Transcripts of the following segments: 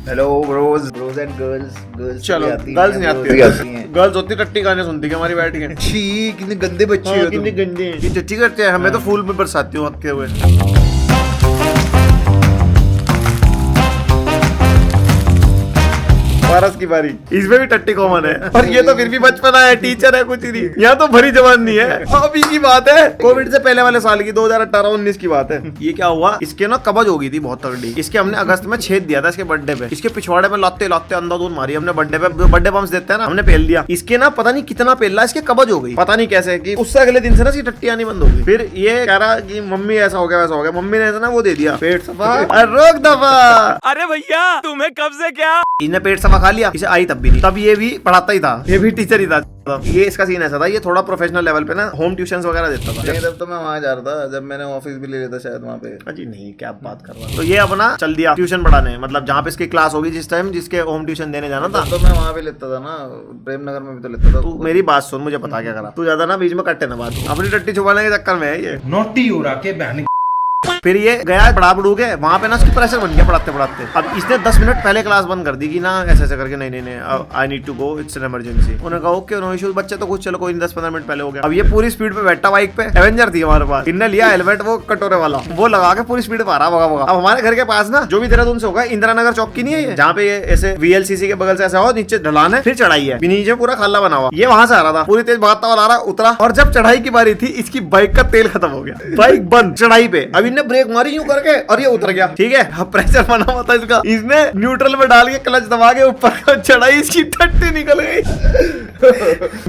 Hello bros and girls. चलो girls नहीं आती, गर्ल्स होती टट्टी गाने सुनती है हमारी बैठ के। छी कितने गंदे बच्चे हो, कितने गंदे हैं ये, टट्टी करते हैं। हमें तो फूल में बरसाती हूँ हकते हुए। पारस की बारी, इसमें भी टट्टी कॉमन है। और ये तो फिर भी बचपना है, टीचर है, कुछ नहीं। यहाँ तो भरी जवानी है। अभी की बात है, कोविड से पहले वाले साल की 2018-19 की बात है। ये क्या हुआ, इसके ना कब्ज हो गई थी बहुत तगड़ी। इसके हमने अगस्त में छेद दिया था इसके बर्थडे पे। इसके पिछवाड़े में लाते लाते अंधाधुंध मारी हमने बर्थडे पे। बर्थडे बम्स देते हैं ना, हमने पेल दिया। इसके ना पता नहीं कितना पेला, इसके कब्ज हो गई, पता नहीं कैसे कि उससे अगले दिन से ना इसकी टट्टी आनी बंद हो गई। फिर ये कह रहा कि मम्मी ऐसा हो गया वैसा हो गया। मम्मी ने ना वो दे दिया पेट सफा, रोक दफा। अरे भैया तुम्हें कब से क्या, इसने पेट सफा खा लिया, इसे आई तब भी नहीं। तब ये भी पढ़ाता ही था, ये भी टीचर ही था। ये इसका सीन ऐसा था, ये थोड़ा प्रोफेशनल लेवल पे ना होम ट्यूशंस वगैरह देता था। तब तो मैं वहाँ जा रहा था जब मैंने ऑफिस भी ले लिया था शायद वहाँ पे। अजी नहीं, क्या बात कर रहा है। तो ये अपना चल दिया ट्यूशन पढ़ाने, मतलब जहाँ पे इसकी क्लास होगी जिस टाइम जिसके होम ट्यूशन देने जाना था। तो मैं वहाँ भी लेता था ना, प्रेम नगर में भी तो लेता था। तू मेरी बात सुन, मुझे पता क्या करा तू, ज्यादा ना बीच में कट्टे ना बात। अपनी टट्टी छुपाने के चक्कर में है ये नोटी हो रहा के बहन। फिर ये गया पढ़ा पढ़ू के, वहाँ पे ना उसकी प्रेशर बन गया पढ़ाते पढ़ाते। अब इसने 10 मिनट पहले क्लास बंद कर दी कि ना ऐसे ऐसे करके, नहीं I need to go, it's an emergency. उन्होंने कहा ओके नो इश्यूज, बच्चे तो कुछ चलो कोई 10-15 मिनट पहले हो गया। अब ये पूरी स्पीड पे बैठा बाइक पे, एवेंजर थी हमारे पास। इनने लिया हेलमेट वो कटोरे वाला, वो लगा के पूरी स्पीड पे आ रहा भगा भगा। अब हमारे घर के पास ना जो भी देहरादून से होगा, इंदिरा नगर चौक की नहीं है जहाँ पे ये ऐसे VLCC के बगल से ऐसा हो, नीचे ढलान है, फिर चढ़ाई है, नीचे पूरा खाला बना हुआ। ये वहां से आ रहा था, पूरी तेज भागता हुआ आ रहा, उतरा, और जब चढ़ाई की बारी थी इसकी बाइक का तेल खत्म हो गया, बाइक बंद चढ़ाई पे। अब इनने ब्रेक मारी यूं करके और ये उतर गया, ठीक है। अब प्रेशर बना हुआ था इसका, इसने न्यूट्रल में डाल के क्लच दबा के ऊपर चढ़ाई, इसकी टट्टी निकल गई।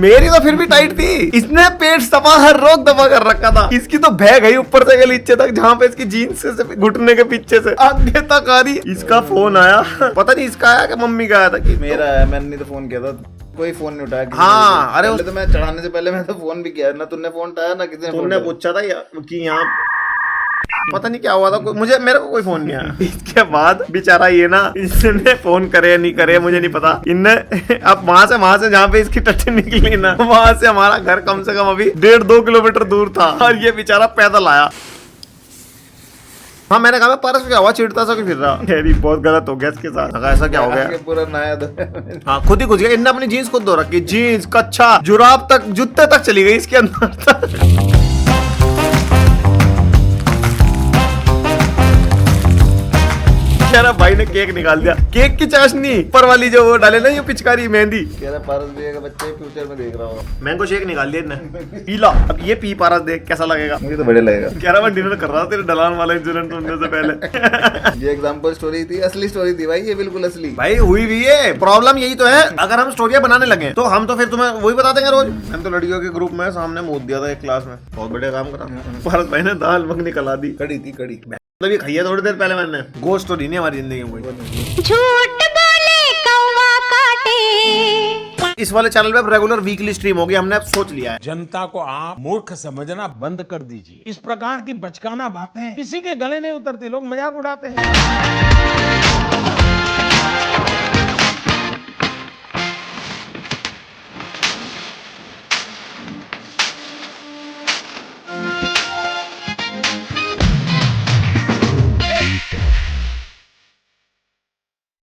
मेरी तो फिर भी टाइट थी, इसने पेट सफा हर रोक दबा कर रखा था। इसकी तो बह गई ऊपर से नीचे तक, जहाँ पे इसकी जीन्स से घुटने के पीछे से आगे तक आ रही। इसका फोन आया, पता नहीं इसका आया कि मम्मी का आया था कि मेरा है, मैंने तो फोन किया था, कोई फोन नहीं उठाया। हाँ, अरे तो मैं चढ़ाने से पहले मैं तो फोन भी किया ना, तुमने फोन उठाया ना, किसी ने तुमने पूछा था कि यहाँ पता नहीं क्या हुआ था, मेरे को कोई फोन नहीं आया। इसके बाद बेचारा ये ना, इसने फोन करे या नहीं करे मुझे नहीं पता, इनने अब वहां से जहाँ पे इसकी टट्टी निकली ना, वहां से हमारा घर कम से कम अभी 1.5-2 किलोमीटर दूर था, और ये बेचारा पैदल आया। हाँ, मैंने कहा पारस क्या हुआ, चिढ़ता सा क्यों फिर रहा। तेरी बहुत गलत हो गया इसके साथ, ऐसा क्या हो गया। पूरा नया हाँ, खुद ही घुस गया। इनने अपनी जीन्स खुद धो रखी, जीन्स, कच्छा, जुराब तक, जूते तक चली गई इसके अंदर। भाई ने केक निकाल दिया, केक की चाशनी ऊपर वाली जो वो डाले ना, ये पिचकारी मेहंदी। कह रहा पारस भैया का बच्चा फ्यूचर में देख रहा हो। मैंगो शेक निकाल दिया इन्हें, पीला। अब ये पी पारस, देख कैसा लगेगा। मुझे तो बढ़िया लगेगा। कह रहा मैं डिनर कर रहा था तेरे ढलान वाला इंसिडेंट सुनने से पहले। ये एग्जांपल स्टोरी थी, असली स्टोरी थी भाई, ये बिल्कुल असली भाई हुई भी है। प्रॉब्लम यही तो है, अगर हम स्टोरियां बनाने लगे तो हम तो फिर तुम्हें वही बता देंगे रोज। हम तो लड़कियों के ग्रुप में सामने मूत दिया था एक क्लास में, बहुत बढ़िया काम करा। पारस भाई ने दाल मखनी खिला दी, कड़ी थी कड़ी। मतलब ये खाई है थोड़ी देर पहले मैंने। गोश्त स्टोरी नहीं हमारी जिंदगी में कोई। झूठ बोले कौवा काटे। इस वाले चैनल पे रेगुलर वीकली स्ट्रीम होगी, हमने अब सोच लिया है। जनता को आप मूर्ख समझना बंद कर दीजिए। इस प्रकार की बचकाना बातें किसी के गले नहीं उतरती, लोग मजाक उड़ाते हैं।